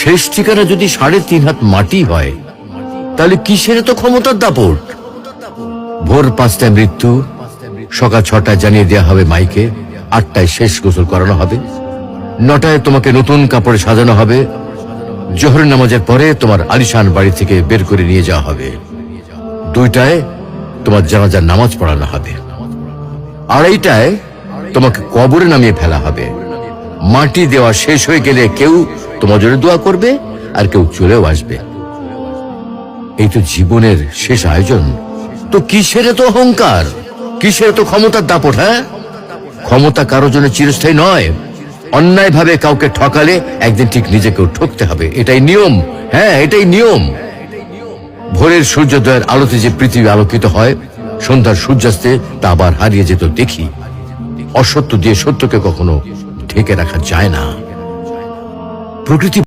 শেষ ঠিকানা যদি 3.5 হাত মাটি হয়, তাহলে কিসের তো ক্ষমতার দাপট? ভোর 5টায় মৃত্যু, সকাল 6টায় জানিয়ে দেওয়া হবে মাইকে, 8টায় শেষ গোসল করানো হবে, 9টায় তোমাকে নতুন কাপড়ে সাজানো হবে, জোহরের নামাজের পরে তোমার আলিশান বাড়ি থেকে বের করে নিয়ে যাওয়া হবে, 2টায় তোমার জানাজার নামাজ পড়ানো হবে, 2:30টায় তোমাকে কবরে নামিয়ে ফেলা হবে। মাটি দেওয়া শেষ হয়ে গেলে কেউ তোমার জন্য দোয়া করবে, আর কেউ চলেও আসবে। এই তো জীবনের শেষ আয়োজন। তো কিসের তো অহংকার, কিসের তো ক্ষমতার দাপট? হ্যাঁ, ক্ষমতা কারোর জন্য চিরস্থায়ী নয়। অন্যায় ভাবে কাউকে ঠকালে একদিন ঠিক নিজেকেও ঠকতে হবে, এটাই নিয়ম। হ্যাঁ, এটাই নিয়ম। ভোরের সূর্যোদয়ের আলোতে যে পৃথিবী আলোকিত হয়, সন্ধ্যার সূর্যাস্তে তা আবার হারিয়ে যেত দেখি। অসত্য দিয়ে সত্যকে কখনো ঢেকে রাখা যায় না। প্রকৃতি